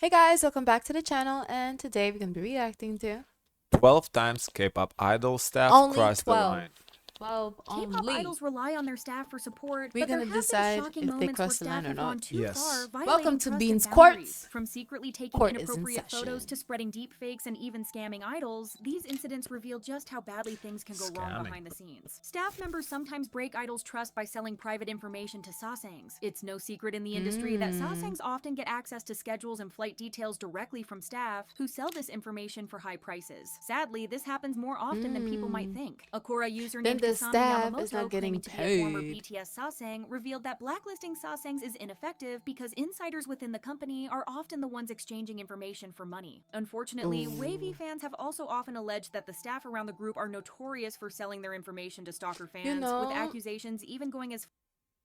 Hey guys, welcome back to the channel, and today we're gonna be reacting to 12 times K-pop idol staff only crossed the 12. line. 12 K-pop only. idols rely on their staff for support, We're but there gonna have been decide shocking if they moments where cross the line staff or have not. gone too Yes. far, violating Welcome to trust Beans and boundaries. Quartz. From secretly taking Court is in inappropriate photos session. to spreading deepfakes and even scamming idols, these incidents reveal just how badly things can go wrong Scamming. behind the scenes. Staff members sometimes break idols' trust by selling private information to sasaengs. It's no secret in the industry that sasaengs often get access to schedules and flight details directly from staff, who sell this information for high prices. Sadly, this happens more often than people might think. A Quora user Then named the Kasami staff is Yamamoto, not getting claiming to be a former paid. BTS sasaeng, revealed that blacklisting sasaengs is ineffective because insiders within the company are often the ones exchanging information for money. Unfortunately, Wavy fans have also often alleged that the staff around the group are notorious for selling their information to stalker fans, with accusations even going as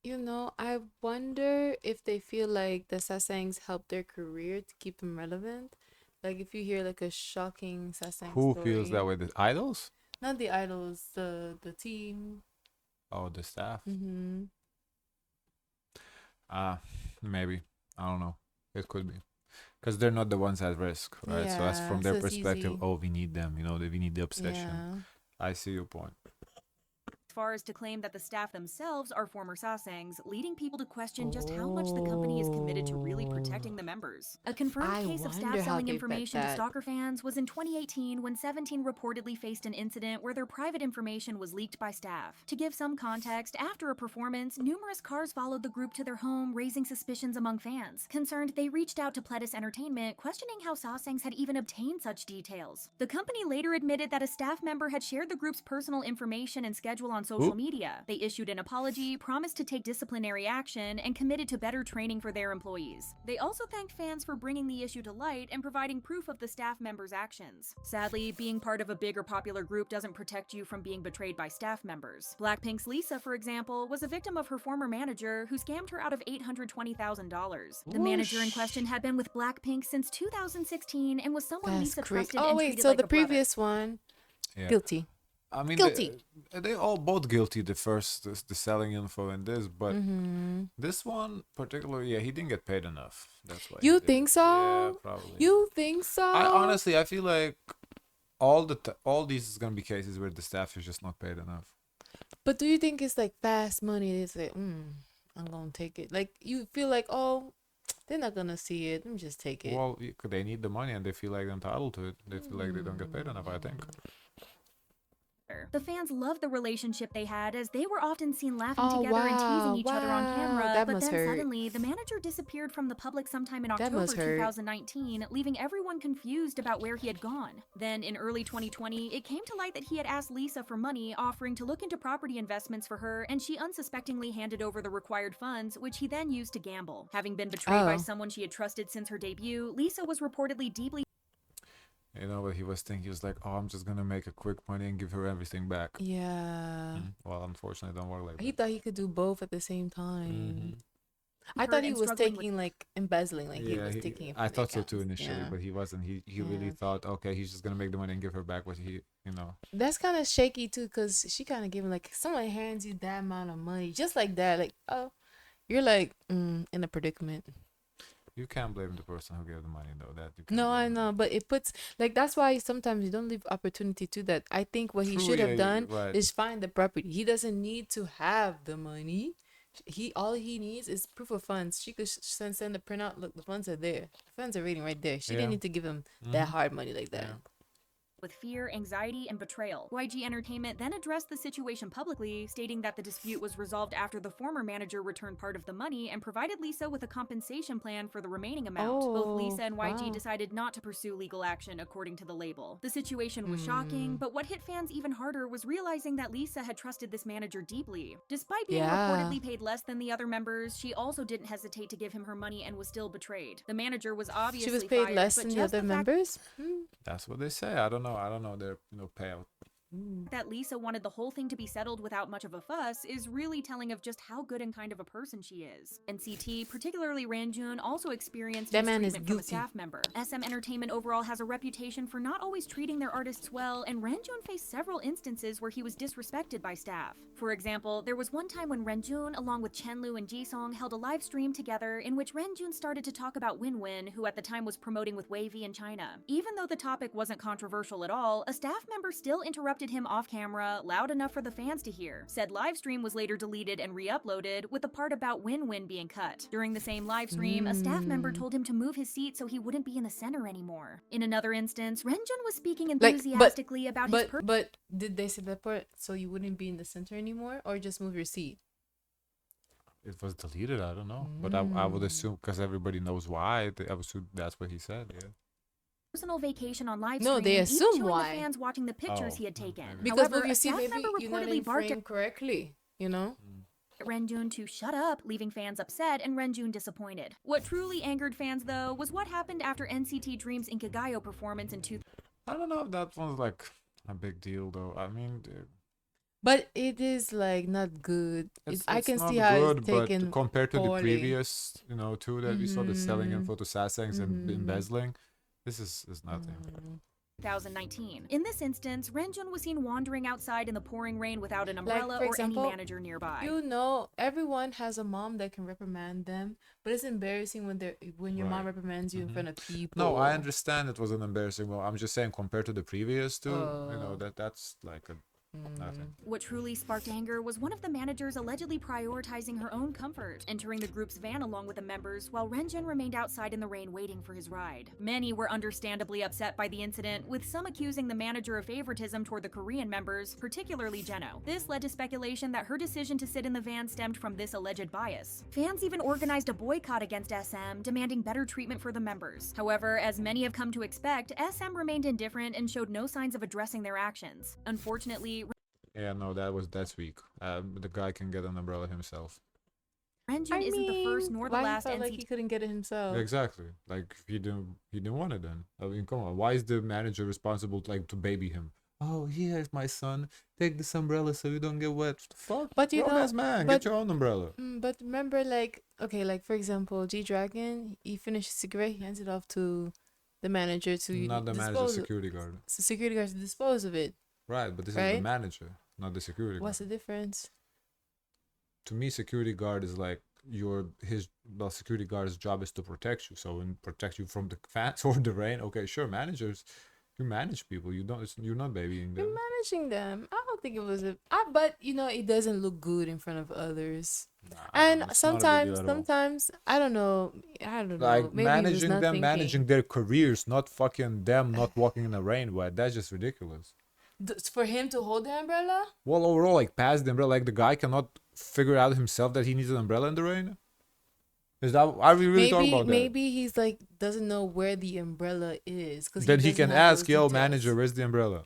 I wonder if they feel like the sasaengs help their career to keep them relevant. Like if you hear like a shocking sasaeng Who story. feels that way? The idols? Not the idols, the team. Oh, the staff? Mm-hmm. Maybe. I don't know. It could be. Because they're not the ones at risk, right? So that's Yeah, from their so it's perspective, easy. oh, we need them, we need the obsession. Yeah. I see your point. far as to claim that the staff themselves are former sasaengs, leading people to question just how much the company is committed to really protecting the members. A confirmed I case of wonder staff how selling they vet information to that. stalker fans was in 2018 when 17 reportedly faced an incident where their private information was leaked by staff. To give some context, after a performance, numerous cars followed the group to their home, raising suspicions among fans. Concerned, they reached out to Pledis Entertainment, questioning how sasaengs had even obtained such details. The company later admitted that a staff member had shared the group's personal information and schedule on social media. They issued an apology, promised to take disciplinary action, and committed to better training for their employees. They also thanked fans for bringing the issue to light and providing proof of the staff members' actions. Sadly, being part of a big or popular group doesn't protect you from being betrayed by staff members. Blackpink's Lisa, for example, was a victim of her former manager who scammed her out of $820,000. The manager in question had been with Blackpink since 2016 and was someone That's Lisa crazy. trusted Oh and wait, treated so like the a brother. previous one, Yeah. guilty. I mean, Guilty. they all both guilty. The first, the selling info and this, but Mm-hmm. this one particularly, yeah, he didn't get paid enough. That's why. You he did think it. so? Yeah, probably. You think so? I feel like all these is gonna be cases where the staff is just not paid enough. But do you think it's like fast money? It's like, I'm gonna take it. Like you feel like, oh, they're not gonna see it. Let me just take it. Well, they need the money and they feel like they're entitled to it. They feel like they don't get paid enough, I think. The fans loved the relationship they had, as they were often seen laughing Oh, together and teasing each other on wow. camera. That But must then hurt. suddenly, the manager disappeared from the public sometime in That October must hurt. 2019, leaving everyone confused about where he had gone. Then, in early 2020, it came to light that he had asked Lisa for money, offering to look into property investments for her, and she unsuspectingly handed over the required funds, which he then used to gamble. Having been betrayed by Oh. someone she had trusted since her debut, Lisa was reportedly deeply But he was thinking, he was like, oh, I'm just gonna make a quick money and give her everything back. Yeah. Well, unfortunately, it don't work like He that. thought he could do both at the same time. Mhm. I hurt thought he and was struggling with taking like embezzling, like he was taking it from I the thought so too accounts. initially, Yeah. but he wasn't. He really Yeah. thought, okay, he's just gonna make the money and give her back what he. That's kind of shaky too, because she kind of gave him like, someone hands you that amount of money just like that, like, oh, you're like in a predicament. You can't blame the person who gave the money though. That you can't No, I blame know, but it puts like, that's why sometimes you don't leave opportunity to that. I think what he True, should yeah, have done right. is find the property. He doesn't need to have the money. All he needs is proof of funds. She could send the printout. Look, the funds are there. The funds are waiting right there. She Yeah. didn't need to give him that hard money like that. Yeah. with fear, anxiety, and betrayal. YG Entertainment then addressed the situation publicly, stating that the dispute was resolved after the former manager returned part of the money and provided Lisa with a compensation plan for the remaining amount. Both Lisa and YG wow. decided not to pursue legal action, according to the label. The situation was shocking, but what hit fans even harder was realizing that Lisa had trusted this manager deeply. Despite being reportedly paid less than the other members, she also didn't hesitate to give him her money and was still betrayed. The manager was obviously She was paid fired, less but than the just other fact members. That's what they say. I don't know their payout. That Lisa wanted the whole thing to be settled without much of a fuss is really telling of just how good and kind of a person she is. NCT, particularly Ranjun, also experienced That man is mistreatment from a guilty. staff member. SM Entertainment overall has a reputation for not always treating their artists well, and Ranjun faced several instances where he was disrespected by staff. For example, there was one time when Ranjun, along with Chenlu and Jisung, held a live stream together in which Ranjun started to talk about Win-Win, who at the time was promoting with Wavy in China. Even though the topic wasn't controversial at all, a staff member still interrupted him off camera, loud enough for the fans to hear. Said live stream was later deleted and re-uploaded, with the part about Win-Win being cut. During the same live stream, a staff member told him to move his seat so he wouldn't be in the center anymore. In another instance, Renjun was speaking enthusiastically about his But did they say that part so you wouldn't be in the center anymore, or just move your seat? It was deleted. I don't know, but I would assume because everybody knows why. I would assume that's what he said. Yeah. personal vacation on live No, stream, they even assume showing why. the fans watching the pictures Oh, he had taken. okay. Because However, move your a seat, staff maybe member you're not reportedly in barked frame correctly. You know. at Renjun to shut up, leaving fans upset and Renjun disappointed. What truly angered fans, though, was what happened after NCT Dream's Inkagayo performance in 2000. I don't know if that one's like a big deal though. I mean, But it is like not good. I can not see how good, it's taken but compared to the poorly. previous, two that we saw, the selling Mhm. info to Sasaengs and Mhm. embezzling, this is nothing. 2019. In this instance, Renjun was seen wandering outside in the pouring rain without an umbrella for or example, any manager nearby. You know, everyone has a mom that can reprimand them, but it's embarrassing when your mom Right. reprimands you in Mhm. front of people. No, I understand it was an embarrassing. Well, I'm just saying compared to the previous two, Oh. that's like a nothing. What truly sparked anger was one of the managers allegedly prioritizing her own comfort, entering the group's van along with the members while Renjun remained outside in the rain waiting for his ride. Many were understandably upset by the incident, with some accusing the manager of favoritism toward the Korean members, particularly Jeno. This led to speculation that her decision to sit in the van stemmed from this alleged bias. Fans even organized a boycott against SM, demanding better treatment for the members. However, as many have come to expect, SM remained indifferent and showed no signs of addressing their actions. Unfortunately, Yeah, no, that's weak. The guy can get an umbrella himself. Renjun isn't the first nor the why last he felt like NCT he couldn't get it himself. Exactly. Like he didn't want it then. I mean, come on. Why is the manager responsible to baby him? Oh, here's my son. Take this umbrella so you don't get wet. What the fuck? But you know, Grown-ass man, but- get your own umbrella. But remember, like, okay, like for example, G-Dragon, he finished his cigarette, he hands it off to the manager to Not the manager, dispose security guard. security guards to dispose of it. Right, but this is the Right? manager, not the security What's the guard. difference? To me, security guard is like security guard's job is to protect you. So and protect you from the fans or the rain. Okay, sure, managers, you manage people. You're not babying You're them. managing them. I don't think it was but you know, it doesn't look good in front of others. Nah, And it's not a big deal at all. sometimes I don't know. Like Maybe he was managing not them, thinking. managing their careers, not fucking them not walking in the rain wet. That's just ridiculous. For him to hold the umbrella. Well, overall, like past the umbrella, like the guy cannot figure out himself that he needs an umbrella in the rain. Is that are we really talking about that? Maybe he's like doesn't know where the umbrella is because Then he can ask, yo, manager, where's the umbrella?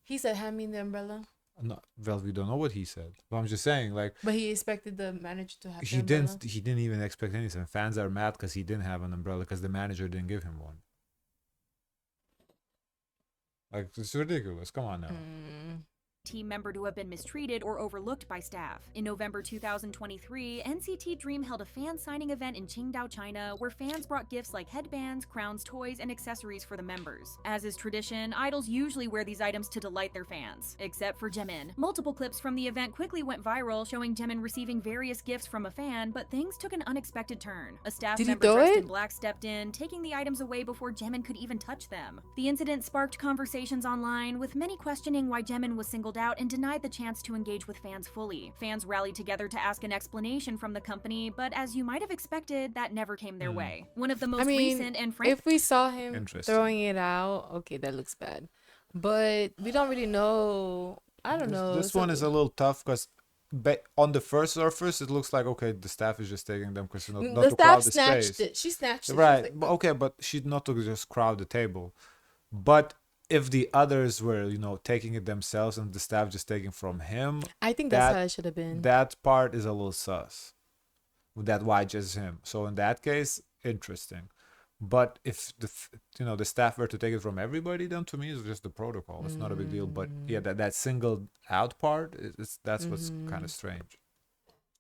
He said, "Hand me the umbrella," No, well, we don't know what he said. But I'm just saying, like but he expected the manager to have. he the umbrella. didn't. He didn't even expect anything. Fans are mad because he didn't have an umbrella because the manager didn't give him one. Like it's ridiculous. Come on now. team member to have been mistreated or overlooked by staff. In November 2023, NCT Dream held a fan signing event in Qingdao, China, where fans brought gifts like headbands, crowns, toys, and accessories for the members. As is tradition, idols usually wear these items to delight their fans, except for Jimin. Multiple clips from the event quickly went viral, showing Jimin receiving various gifts from a fan, but things took an unexpected turn. A staff Did he member throw dressed it? in black stepped in, taking the items away before Jimin could even touch them. The incident sparked conversations online, with many questioning why Jimin was singled out and denied the chance to engage with fans fully. Fans rallied together to ask an explanation from the company, but as you might have expected, that never came their way. One of the most I mean, recent and frank if we saw him Interesting. throwing it out, okay, that looks bad. But we don't really know. I don't know. This one is a little tough because on the first surface it looks like okay, the staff is just taking them because not the to crowd staff the snatched space. it. She snatched it. She was Right. like, But okay, but she's not to just crowd the table. But if the others were, taking it themselves and the staff just taking from him, I think that's that- how it should have been. that part is a little sus. That why just him. So in that case, interesting. But if the staff were to take it from everybody, then to me it's just the protocol. It's not a big deal. But yeah, that singled out part that's what's kind of strange.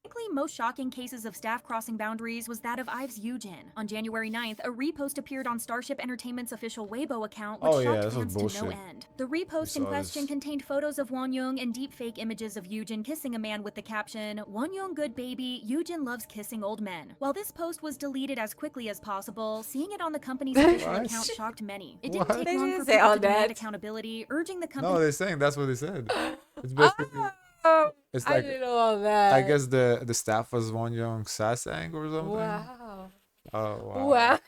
Likely most shocking cases of staff crossing boundaries was that of Ives Eugen. On January 9th, a repost appeared on Starship Entertainment's official Weibo account, which Oh, yeah, shocked this was fans to no bullshit. end. The repost in saw question this. contained photos of Wonyoung and deepfake images of Eugen kissing a man with the caption, "Wonyoung good baby, Eugen loves kissing old men." While this post was deleted as quickly as possible, seeing it on the company's official What? account shocked many. It didn't What? take They long didn't for say people all to demand that. accountability, urging the company No, they're saying that's what they said. It's basically Oh, it's I like didn't know all that. I guess the staff was Won Young Sasang or something. Wow. Oh wow. Wow.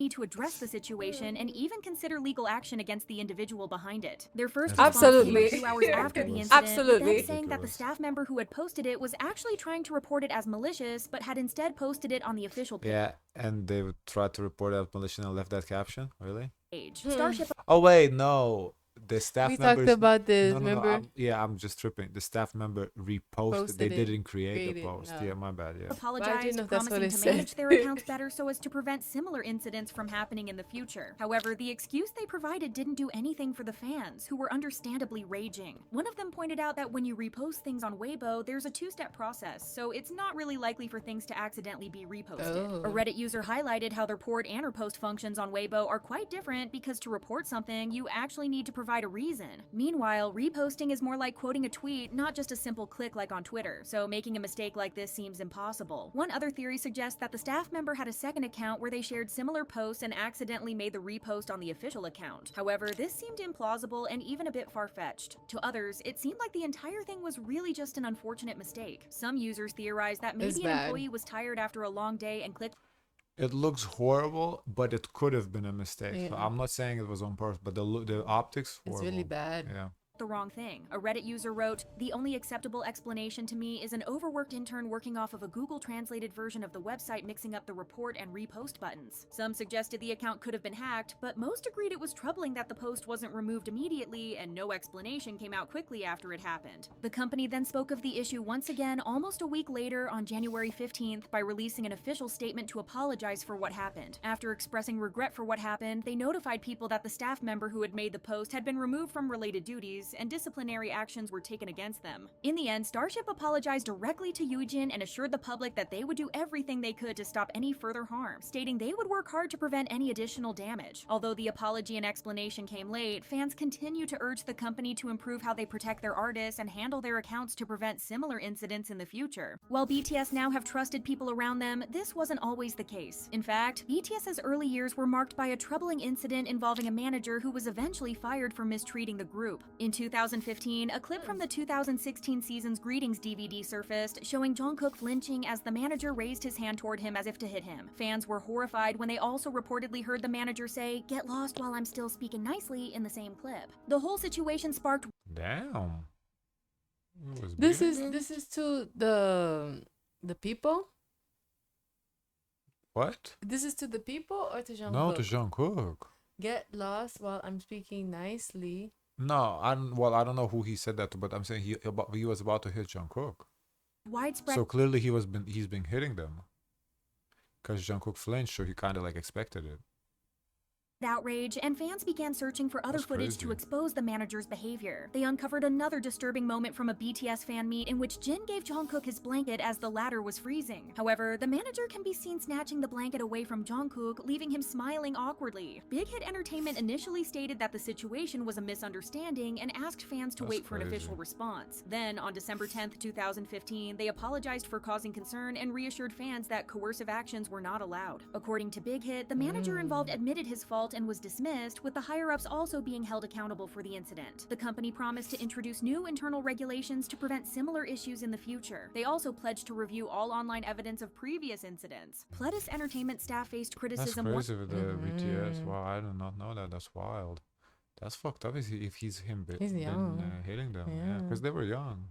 to address the situation and even consider legal action against the individual behind it. Their first That's response Absolutely. came a few hours after the Ridiculous. incident, Absolutely. with them saying that the Ridiculous. staff member who had posted it was actually trying to report it as malicious, but had instead posted it on the official Yeah, and they would try to report out malicious and left that caption. Really? page. Starship Oh wait, no. The staff We members. talked about this, No, no, no. remember? I'm just tripping. The staff member reposted. Posted They it, didn't create the created, post. no. Yeah, my bad. Yeah. apologized, know that's what promising it to said. manage their accounts better so as to prevent similar incidents from happening in the future. However, the excuse they provided didn't do anything for the fans, who were understandably raging. One of them pointed out that when you repost things on Weibo, there's a two-step process, so it's not really likely for things to accidentally be reposted. Oh. A Reddit user highlighted how the report and repost functions on Weibo are quite different because to report something, you actually need to provide a reason. Meanwhile, reposting is more like quoting a tweet, not just a simple click like on Twitter, so making a mistake like this seems impossible. One other theory suggests that the staff member had a second account where they shared similar posts and accidentally made the repost on the official account. However, this seemed implausible and even a bit far-fetched. To others, it seemed like the entire thing was really just an unfortunate mistake. Some users theorized that It's maybe an bad. employee was tired after a long day and clicked It looks horrible, but it could have been a mistake. So Yeah. I'm not saying it was on purpose, but the optics. It's Horrible. really bad. Yeah. the wrong thing. A Reddit user wrote, "The only acceptable explanation to me is an overworked intern working off of a Google translated version of the website mixing up the report and repost buttons." Some suggested the account could have been hacked, but most agreed it was troubling that the post wasn't removed immediately and no explanation came out quickly after it happened. The company then spoke of the issue once again almost a week later on January 15th by releasing an official statement to apologize for what happened. After expressing regret for what happened, they notified people that the staff member who had made the post had been removed from related duties and disciplinary actions were taken against them. In the end, Starship apologized directly to Eugen and assured the public that they would do everything they could to stop any further harm, stating they would work hard to prevent any additional damage. Although the apology and explanation came late, fans continue to urge the company to improve how they protect their artists and handle their accounts to prevent similar incidents in the future. While BTS now have trusted people around them, this wasn't always the case. In fact, BTS's early years were marked by a troubling incident involving a manager who was eventually fired for mistreating the group. In 2015, a clip from the 2016 season's Greetings DVD surfaced, showing Jungkook flinching as the manager raised his hand toward him as if to hit him. Fans were horrified when they also reportedly heard the manager say, "Get lost while I'm still speaking nicely," in the same clip. The whole situation sparked Damn. It was This beating them? is to the people. What? This is to the people or to Jungkook? No, to Jungkook. Get lost while I'm speaking nicely. No, I don't. Well, I don't know who he said that to, but I'm saying he was about to hit Jungkook. widespread So clearly he's been hitting them. Because Jungkook flinched, so he kind of like expected it. outrage, and fans began searching for other That's footage to crazy. expose the manager's behavior. They uncovered another disturbing moment from a BTS fan meet in which Jin gave Jungkook his blanket as the latter was freezing. However, the manager can be seen snatching the blanket away from Jungkook, leaving him smiling awkwardly. Big Hit Entertainment initially stated that the situation was a misunderstanding and asked fans to That's wait for an crazy. official response. Then, on December 10th, 2015, they apologized for causing concern and reassured fans that coercive actions were not allowed. According to Big Hit, the manager involved admitted his fault and was dismissed, with the higher-ups also being held accountable for the incident. The company promised to introduce new internal regulations to prevent similar issues in the future. They also pledged to review all online evidence of previous incidents. Pledis Entertainment staff faced That's criticism crazy with the BTS. Mhm. Wow, I did not know that. That's wild. That's fucked up if he's He's young. hitting them. Yeah, Yeah. because they were young.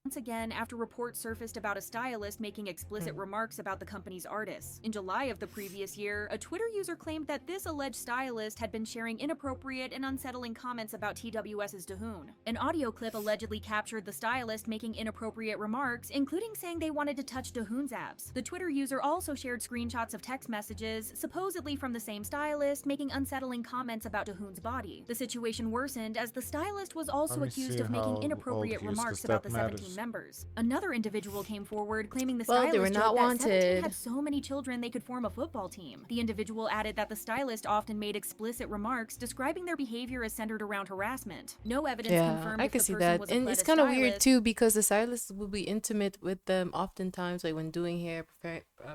once again after reports surfaced about a stylist making explicit remarks about the company's artists. In July of the previous year, a Twitter user claimed that this alleged stylist had been sharing inappropriate and unsettling comments about TWS's Dahoon. An audio clip allegedly captured the stylist making inappropriate remarks, including saying they wanted to touch Dahoon's abs. The Twitter user also shared screenshots of text messages, supposedly from the same stylist, making unsettling comments about Dahoon's body. The situation worsened as the stylist was also me accused see of how making old inappropriate he is, 'cause remarks about the that 17 matters. members. Another individual came forward claiming the Well, stylist they were joked not that 17 wanted. had so many children they could form a football team. The individual added that the stylist often made explicit remarks describing their behavior as centered around harassment. No evidence Yeah, confirmed I if can the see person that. was a And Pleta it's kind of weird stylist. too because the stylist will be intimate with them oftentimes, like when doing hair,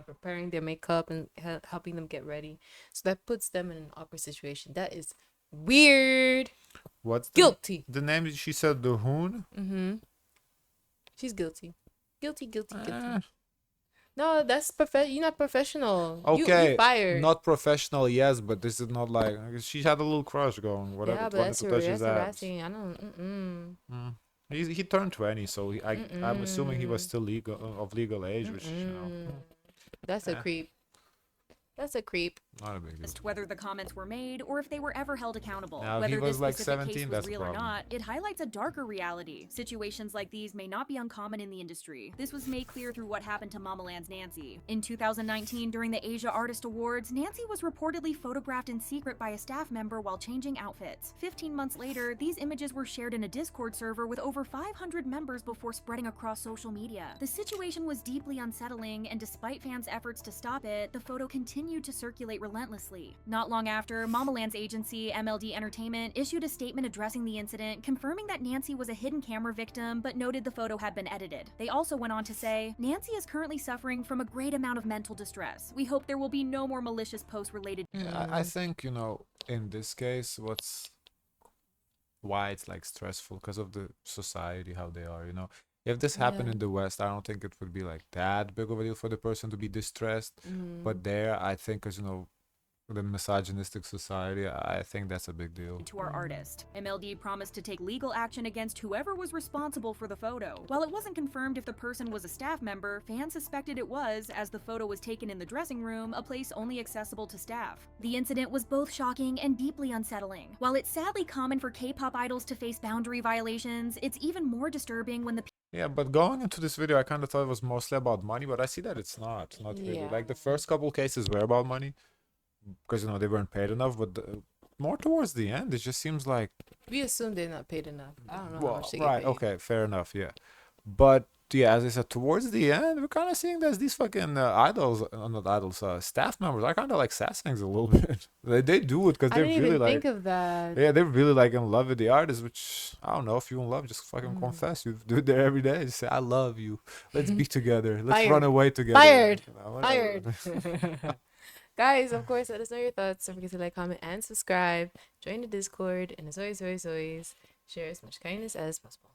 preparing their makeup and helping them get ready. So that puts them in an awkward situation. That is weird. What's Guilty. the name? She said Dahoon. Mm-hmm. She's guilty. Guilty, guilty, guilty. Eh, No, that's you're not professional. okay, You fired. not professional, yes, but this is not like she had a little crush going. Whatever, Yeah, but wanted that's, to touch his that's abs. harassing. I don't. Mm. He turned 20, so I'm assuming he was still legal of legal age, which you know, That's a Eh. creep. That's a creep. not a big deal. Whether the comments were made or if they were ever held accountable. Now, if Whether he was this like specific 17, case was that's a real or problem. not, it highlights a darker reality. Situations like these may not be uncommon in the industry. This was made clear through what happened to Mamaland's Nancy. In 2019, during the Asia Artist Awards, Nancy was reportedly photographed in secret by a staff member while changing outfits. 15 months later, these images were shared in a Discord server with over 500 members before spreading across social media. The situation was deeply unsettling, and despite fans' efforts to stop it, the photo continued to circulate relentlessly. Not long after, Mamaland's agency, MLD Entertainment, issued a statement addressing the incident, confirming that Nancy was a hidden camera victim, but noted the photo had been edited. They also went on to say, "Nancy is currently suffering from a great amount of mental distress. We hope there will be no more malicious posts related." I think, you know, in this case, why it's like stressful because of the society, how they are, you know. If this happened Yeah. in the West, I don't think it would be like that big of a deal for the person to be distressed. Mm-hmm. But there, I think, as you know, the misogynistic society, I think that's a big deal. To our artist. MLD promised to take legal action against whoever was responsible for the photo. While it wasn't confirmed if the person was a staff member, fans suspected it was, as the photo was taken in the dressing room, a place only accessible to staff. The incident was both shocking and deeply unsettling. While it's sadly common for K-pop idols to face boundary violations, it's even more disturbing when the Yeah, but going into this video, I kind of thought it was mostly about money, but I see that it's not really. Yeah. Like the first couple cases were about money, because you know they weren't paid enough, but more towards the end, it just seems like We assume they're not paid enough. I don't know how well, much they get right, paid. okay, fair enough, yeah. But yeah, as I said, towards the end, we're kind of seeing that these fucking not idols, staff members are kind of like sassings a little bit. They do it because I they're didn't really even like, think of that. yeah, they're really like in love with the artist. Which I don't know, if you in love, just fucking confess. You do it there every day. Just say, "I love you. Let's be together. Let's run Fired. away together." Fired. You know, whatever. Fired. Guys, of course, let us know your thoughts. Don't forget to like, comment, and subscribe. Join the Discord. And as always, share as much kindness as possible.